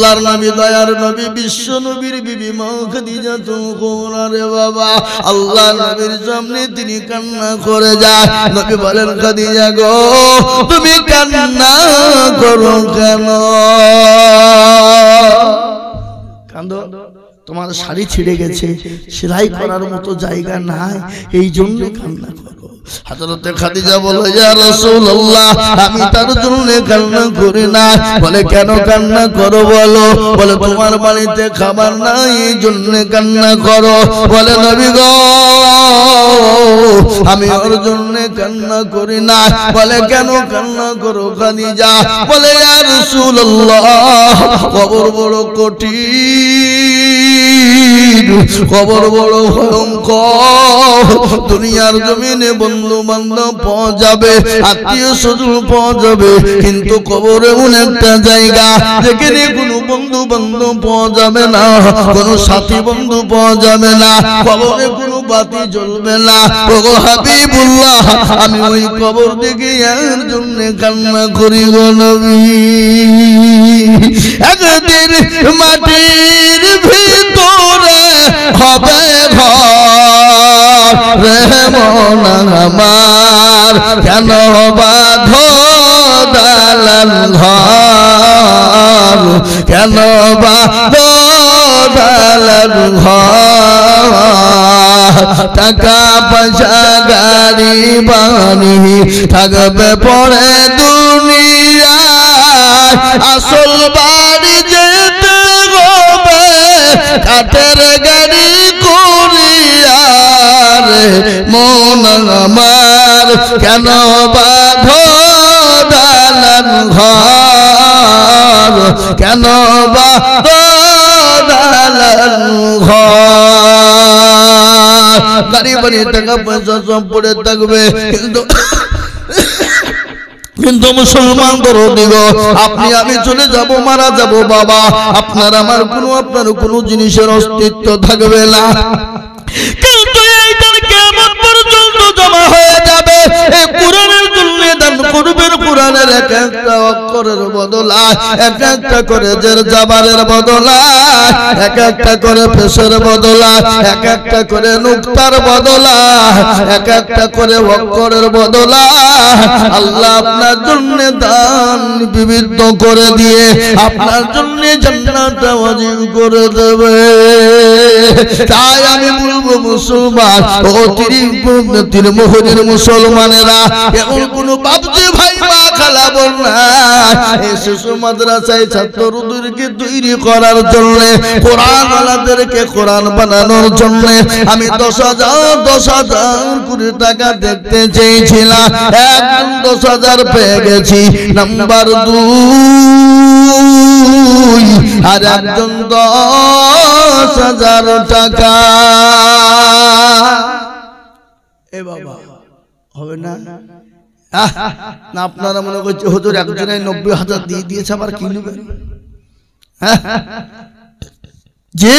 আল্লাহর নবী দয়ার নবী বিশ্ব নবীর বিবি মা খাদিজা কুবরা রে বাবা আল্লাহর নবীর সামনে তিনি কান্না করে যায় নবী বলেন খাদিজা গো তুমি কান্না করো কেন কাঁদো তোমার শাড়ি ছিঁড়ে গেছে সেলাই করার মতো জায়গা নাই এই জন্য কান্না করো হযরতে খাদিজা বলে ইয়া রাসূলুল্লাহ আমি তার জন্য কান্না করি না বলে কেন কান্না করো বলো বলে তোমার বাড়িতে খাবার নাই এই জন্য কান্না করো বলে নবী গো আমি ওর জন্য কান্না করি না বলে কেন কান্না করো খাদিজা বলে ইয়া রাসূলুল্লাহ কবর বড় কঠিন কবর বড় ভয়ঙ্কর দুনিয়ার জমিনে বন্ধু বান্ধব পাওয়া যাবে আত্মীয় স্বজন পাওয়া যাবে কিন্তু কবর এমন একটা জায়গা যেখানে কোনো বন্ধু বান্ধব পাওয়া যাবে না কোনো সাথী বন্ধু পাওয়া যাবে না কবরে কোনো বাতি জ্বলবে না ওগো হাবিবুল্লাহ আমি ওই কবর দেখে এর জন্য কান্না করি গো নবী একদিন মাটির ভিতরে হবে ঘর রে মন আমার কেন বাঁধো দালান ঘর কেন বাঁধো দালান ঘর টাকা পয়সা গাড়ি বাড়ি থাকবে পড়ে দুনিয়ায় আসল বাড়ি যেতে হবে কাঠের গাড়ি করিয়া রে মন আমার কেন বাঁধো দালান ঘর কেন বাঁধো দালান ঘর গাড়ি বাড়ি টাকা পয়সা সব পড়ে থাকবে কিন্তু মুসলমান দরদি গো আপনি আমি চলে যাব মারা যাব বাবা আপনার আমার আপনার কোনো জিনিসের অস্তিত্ব থাকবে না কিন্তু এইটার কিয়ামত পর্যন্ত জমা হয়ে যাবে এই কোরআনের জন্য দান করবেন কোরআনের এক একটা অক্ষরের বদলায় এক একটা করে জের জাবারের বদলায় এক একটা করে পেশের বদলায় এক একটা করে নুক্তার বদলায় এক একটা করে অক্ষরের বদলায় আল্লাহ আপনার জন্য দান বিবিধ করে দিয়ে আপনার জন্য জান্নাত ওয়াজিব করে দেবে তাই আমি বলবো মুসলমান ও তিরমোহরের মুসলমানেরা এমন কোন বাপজি ভাই মা খালা বোন না এই শিশু মাদ্রাসায় ছাত্রদেরকে তৈরি করার জন্য কোরআন ওয়ালাদেরকে কোরআন বানানোর জন্য আমি 10,000 কোটি টাকা দেখতে চেয়েছিলাম একদম 10,000 পেয়ে গেছি নাম্বার 2 আর একজন 10,000 টাকা এ বাবা হবে না না আপনারা মনে করছে হুজুর একজনে 90,000 দিয়ে দিয়েছে আবার কি নেবেন যে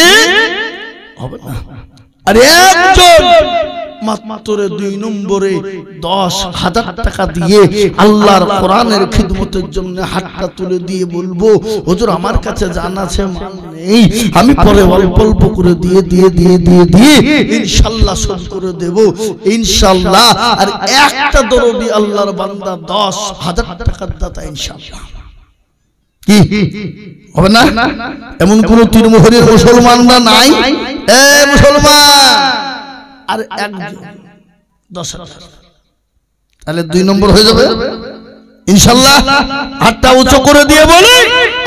হবে না আরে একজন মাত্র 2 নম্বরে 10,000 টাকা দিয়ে আল্লাহর কোরআনের খিদমতের জন্য হাতটা তুলে দিয়ে বলবো হুজুর আমার কাছে জান আছে মাল নেই আমি পরে অল্প অল্প করে দিয়ে দিয়ে দিয়ে দিয়ে দিয়ে ইনশাআল্লাহ শোধ করে দেব ইনশাআল্লাহ আর একটা দরদি আল্লাহর বান্দা 10,000 টাকার দাতা ইনশাআল্লাহ কি হবে না এমন কোন তিরমোহরের মুসলমানরা নাই এ মুসলমান আর একজন 10,000 তাহলে 2 নম্বর হয়ে যাবে ইনশাআল্লাহ হাতটা উঁচু করে দিয়ে বলি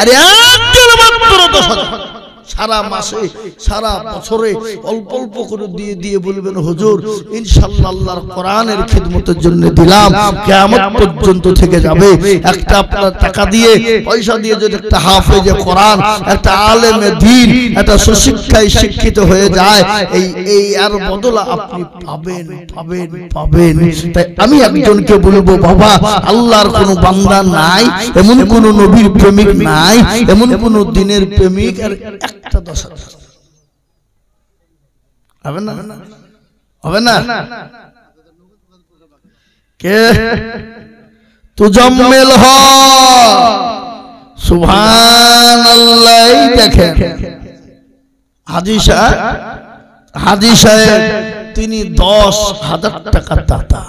আরে একজন মাত্র 10,000 সারা মাসে সারা বছরে অল্প অল্প করে দিয়ে দিয়ে বলবেন হুজুর ইনশাআল্লাহ আল্লাহর কোরআনের খিদমতের জন্য দিলাম কিয়ামত পর্যন্ত থেকে যাবে একটা আপনার টাকা দিয়ে পয়সা দিয়ে যদি একটা হাফেজে কোরআন একটা আলেমে দ্বীন একটা সুশিক্ষায় শিক্ষিত হয়ে যায় এই আর বদলা আপনি পাবেন পাবেন পাবেন তাই আমি একজনকে বলবো বাবা আল্লাহর কোনো বান্দা নাই এমন কোন নবীর প্রেমিক নাই এমন কোন দ্বীনের প্রেমিক আর একটা 10,000 হবে না হবে না কে তু জম্মেল হ সুবহানাল্লাহ দেখেন হাজী সাহেব তিনি 10,000 টাকার দাতা।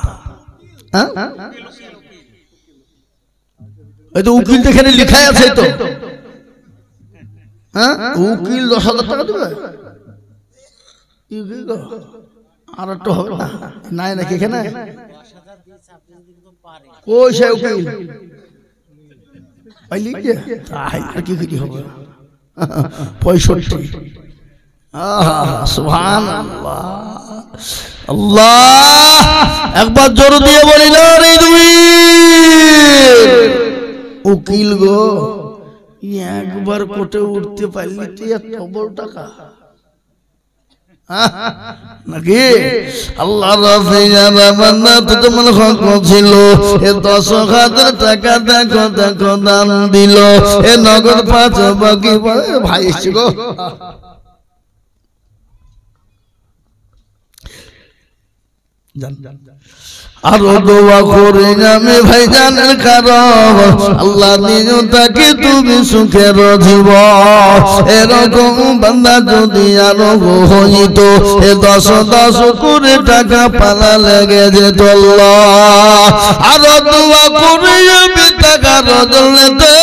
এই তো উকিল এখানে লেখা আছে তো, উকিল 10,000 টাকা দেবে? আর একটু হবে না? নাই নাকি এখানে? কই সে উকিল পাইলি কি হবে? 65। সুবহানাল্লাহ, আল্লাহ একবার জোর দিয়ে বলি না রে তুমি উকিল গো, একবার কোর্টে উঠতে পারলি তুই এত বড় টাকা নাকি? আল্লাহ তোমার হক ছিল, এ 10,000 টাকা দেখো দান দিল, এ নগদ 5 বাকি ভাই এসছে গো। আরো দোয়া করে আমি ভাইজানের কারণ আল্লাহ নিজ তাকে তুমি সুখের জীবন। এরকম বান্দা যদি আরো হইত, এ 10 করে টাকা পালা লেগে যেত। আরো দোয়া করে আমি টাকা রজলেতে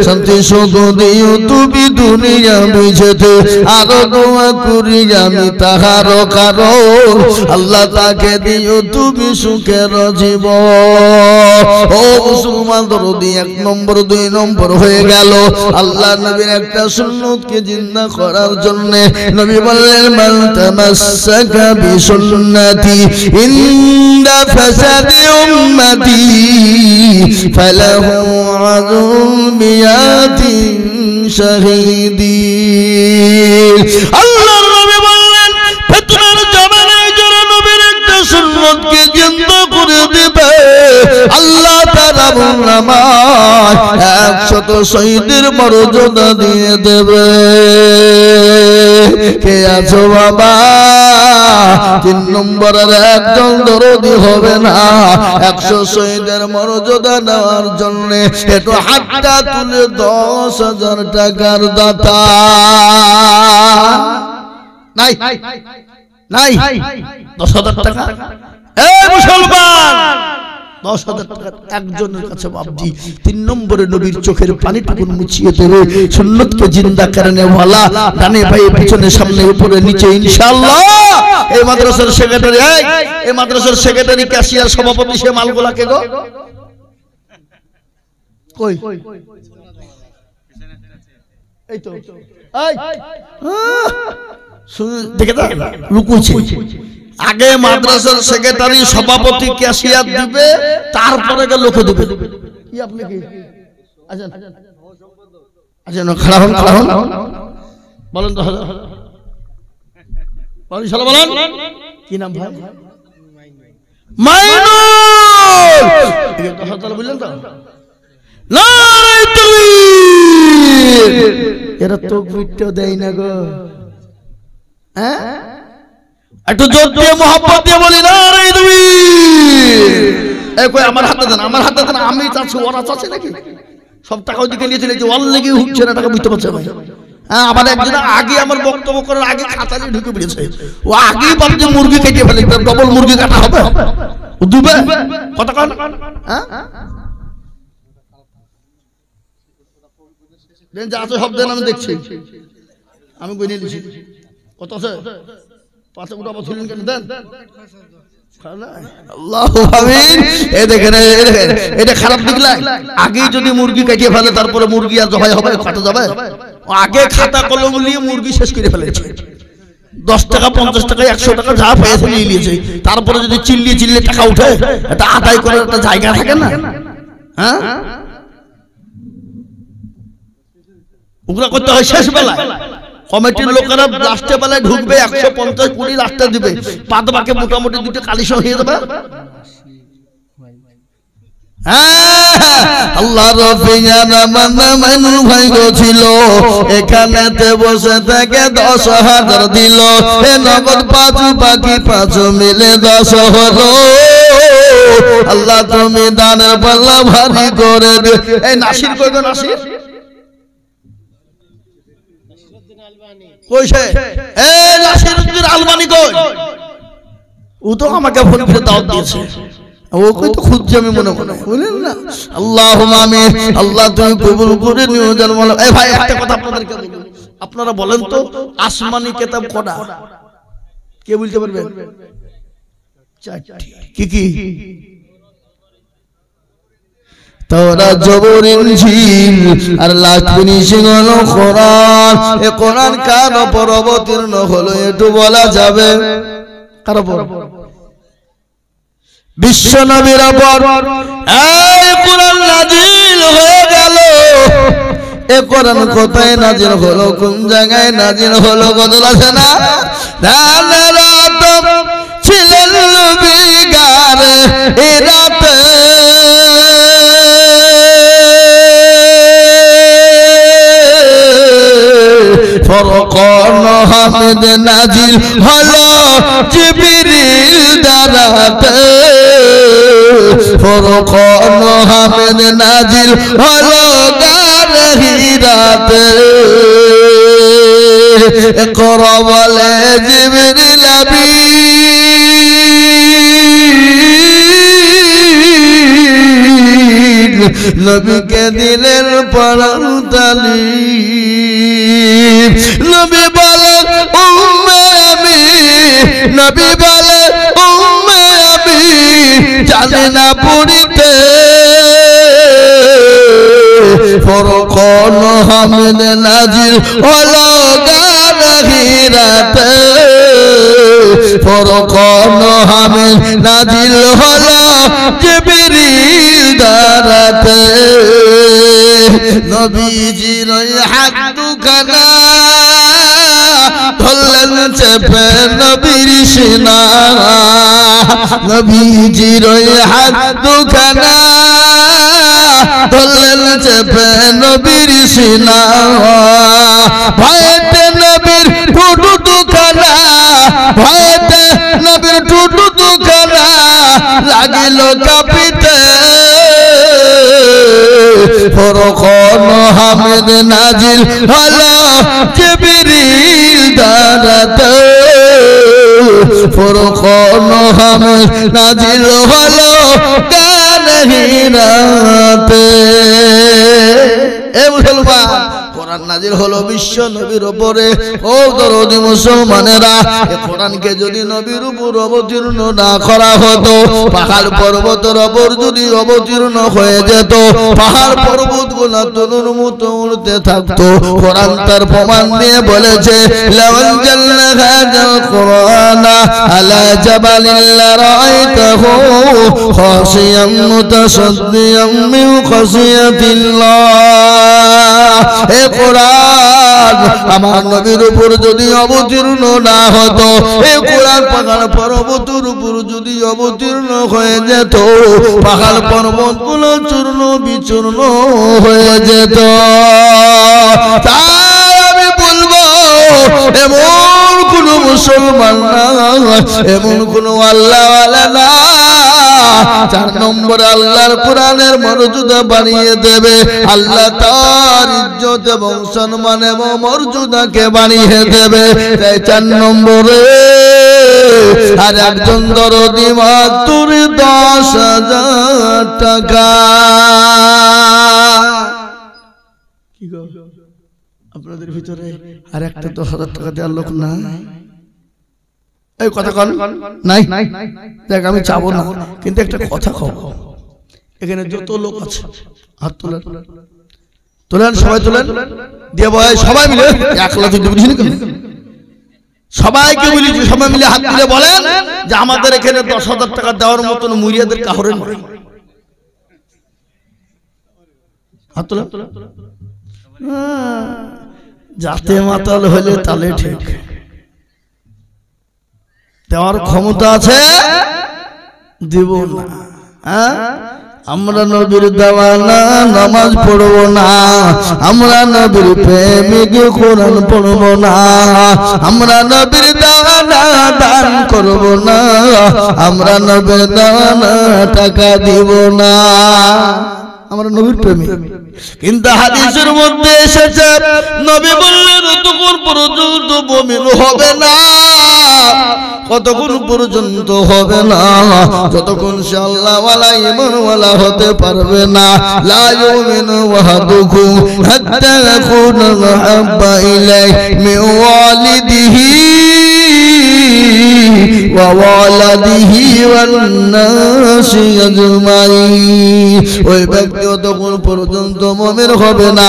শান্তি সুখ দিও তুমি দুনিয়া বুঝেতে। আরো দোয়া করি আমি তাহার কারণ আল্লাহ তাকে দিও তুমি সুখের জীবন। ও মুসলমান দরদি, 1 নম্বর 2 নম্বর হয়ে গেল আল্লাহ নবীর একটা সুন্নতকে জিন্দা করার জন্য নবী বললেন মান তামাসসাকা বিসুন্নতি ইনদা ফাসাদি উম্মতি ফালাহু আযরুম মিয়াতিন শাহীদিন। আল্লাহ নবী বললেন ফিতনার জামানায় যারা নবীর একটা সুন্নতকে জিন্দা করে দিবে আল্লাহ তাআলা নামায় 100 শহীদের মর্যাদা দিয়ে দেবে। কে আছো বাবা? 3 নম্বরের একজন দরদি হবে না 100 শহীদের মর্যাদা নেওয়ার জন্য একটু হাতটা তুলে 10,000 টাকার দাতা নাই? নাই 10,000 টাকা? এই মুসলমান 10,000 টাকা একজনের কাছে বাবজি 3 নম্বরে নবীর চোখের পানিটুকু মুছিয়ে দেবে সুন্নতকে জিন্দা করনে ওয়ালা ডানে বায়ে পিছনে সামনে উপরে নিচে ইনশাআল্লাহ। এই মাদ্রাসার সেক্রেটারি, এই মাদ্রাসার সেক্রেটারি ক্যাশিয়ার সভাপতি সে মালগুলাকে গো কই? এই তো এই দেখে দাও লুকুছে। আগে মাদ্রাসার সেক্রেটারি সভাপতি ক্যাশিয়ার দিবে, তারপরে লোকে দিবে। কি আপনি কি আছেন? আছেন খাড়া হন, খাড়া হন বলেন তো বলেন কি নাম ভাই? মাইনুল বুঝলেন তো? এরা তো গুইটা দেয় না গো। হ্যাঁ একটু জোর দিয়ে মোহাম্মত দিয়ে বলি না রে তুমি। এই কই আমার হাতে দেন, আমার হাতে দেন। আমি চাচ্ছি ওরা চাচ্ছে নাকি? সব টাকা ওইদিকে নিয়ে চলে যে ওয়াল লেগে হুকছে না, টাকা বুঝতে পারছে ভাই। হ্যাঁ আমার একজন আগে আমার বক্তব্য করার আগে খাতা নিয়ে ঢুকে পড়েছে। ও আগেই ভাবছে মুরগি কেটে ফেলে, ডবল মুরগি কাটা হবে দুবে কথা কন। হ্যাঁ যা আছে সব দেন, আমি দেখছি, আমি বই নিয়ে দিচ্ছি। কত আছে? 5 উঠা বছর কেন দেন? আল্লাহু আমিন। এই দেখেন এটা খারাপ দিকলা। আগে যদি মুরগি কাটিয়ে ফেলে তারপরে মুরগি আর জবাই হবে, কাটা যাবে? আগে খাতা কলম নিয়ে মুরগি শেষ করে ফেলেছে। 10 টাকা 50 টাকা 100 টাকা যা পেয়েছে নিয়ে নিয়েছে। তারপরে যদি চিল্লিয়ে টাকা উঠে, এটা আদায় করার একটা জায়গা থাকে না? হ্যাঁ ওগুলা করতে হয় শেষ বেলায়। কমিটির লোকেরা লাস্টে বেলায় ঢুকবে, 150 কোটি লাস্টে দিবে, বাদ বাকি মোটামুটি 2টা কালিশ হয়ে যাবে। আল্লাহ মাইনুল ভাই ছিল এখানেতে বসে থেকে 10,000 দিল। এ নগদ 5 বাকি 5 মিলে 10 হলো। আল্লাহ তুমি দানের পাল্লা ভারী করে দে। এই নাসির কই গো? নাসির কইছে এ নাসিরউদ্দিন আলবানি কই ও তো আমাকে ফোন করে দাওয়াত দিয়েছে ও কই তো খুঁজছে আমি মনে মনে বলেন না আল্লাহুম্মা আমিন আল্লাহ তুমি কবুল করে নিও জান মাওলা এই ভাই একটা কথা আপনাদেরকে বলবো আপনারা বলেন তো আসমানি কিতাব কটা কে বলতে পারবেন চারটি কি তাওরাত জবর ইনজিল আর লাখনি সিংহল কোরআন এই কোরআন কার উপর অবতীর্ণ হলো একটু বলা যাবে কার উপর বিশ্ব নবীর উপর এই কোরআন নাজিল হয়ে গেল এই কোরআন কোথায় নাজিল হলো কোন জায়গায় নাজিল হলো কথা আছে না রাত ছিলেন নবী গারে এই রাতে ফরকান হামিদ নাজিল হলো জিবরিল দ্বারাতে ফরকান হামিদ নাজিল হলো গারে হিরাতে ইকরা বলে জিবরিল আমিন নবীকে দিলেন পড়ার তালিম নবী বলে উম্মে আমি নবী বলে উম্মে আমি জানি না পড়িতে ফরকান হামিদ নাজিল হলো গারে হিরাতে ফরকান হামিদ নাজিল হলো জিবরিল দ্বারাতে নবীজির হাত দুখানা ধরলেন চেপে নবীর সিনা নবীজির হাত দুখানা ধরলেন চেপে নবীর সিনা ভয়েতে নবীর ঠুটু দুখানা ভয়েতে নবীর ঠুটু দুখানা লাগিল কাঁপিতে ফরকান হামিদ নাজিল হলো জিবরিল দ্বারাতে ফরকান হামিদ নাজিল হলো গারে হিরাতে এ মুসলমান কোরআন নাজিল হলো বিশ্ব নবীর উপরে ও দরদি মুসলমানেরা এই কোরআনকে যদি নবীর উপর অবতীর্ণ না করা হতো পাহাড় পর্বতের উপর যদি অবতীর্ণ হয়ে যেত পাহাড় পর্বতগুলো তনুর মতো উড়তে থাকতো কোরআন তার প্রমাণ দিয়ে বলেছে লাওয়াল জাল্লা হাযাল কোরআনা আলা জাবালিন লারাইতাহু খাশিয়াম মুতাসাদ্দিয়াম মিন খাশিয়াতিল্লাহ এ কোরআন আমার নবীর উপর যদি অবতীর্ণ না হতো এই কোরআন পাহাড় পর্বতের উপর যদি অবতীর্ণ হয়ে যেত পাহাড় পর্বতগুলো চূর্ণ বিচূর্ণ হয়ে যেত তাই আমি বলবো এমন কোন মুসলমান না এমন কোন আল্লাহওয়ালা না 4 নম্বর আল্লাহর কোরআনের মর্যাদা বাড়িয়ে দেবে আল্লাহ তার ইজ্জত এবং সম্মান এবং মর্যাদাকে বাড়িয়ে দেবে তাই 4 নম্বরে আর একজন দরদি মাত্র 10,000 টাকা কি গো আপনাদের ভিতরে আর একটা 10,000 টাকা দেওয়ার লোক না এই কথা কন নাই দেখ আমি চাবো না কিন্তু একটা কথা কও এখানে যত লোক আছে হাত তোলেন তোলেন সবাই তোলেন দিয়ে ভাই সবাই মিলে 1 লাখ দিতে বুঝিনি কেন সবাইকে বলি যে সবাই মিলে হাত তুলে বলেন যে আমাদের এখানে 10,000 টাকা দেওয়ার মতন মুরিয়াদের কাহরে নয় হাত তোলেন যাতে মাতাল হলে তালে ঠিক দেওয়ার ক্ষমতা আছে দিব না হ্যাঁ আমরা নবীর দেওয়ানা নামাজ পড়বো না আমরা নবীর প্রেমিক কোরআন পড়বো না আমরা নবীর দেওয়ানা দান করবো না আমরা নবীর দেওয়ানা টাকা দিব না আমরা নবীর প্রেমী। কিন্তু হাদিসের মধ্যে এসেছে নবী বললেন ততক্ষণ পর্যন্ত মুমিন হবে না, কতক্ষণ পর্যন্ত হবে না, যতক্ষণ সে আল্লাহওয়ালা ঈমানওয়ালা হতে পারবে না। লা ইউমিনু আহাদুকুম হাত্তা ইয়াকুনা আহাব্বা ইলাইহি মিন ওয়ালিদিহি ওয়া ওয়ালাদিহি ওয়ান নাসি আজমাইন। ওই ব্যক্তি ততক্ষণ পর্যন্ত মুমিন হবে না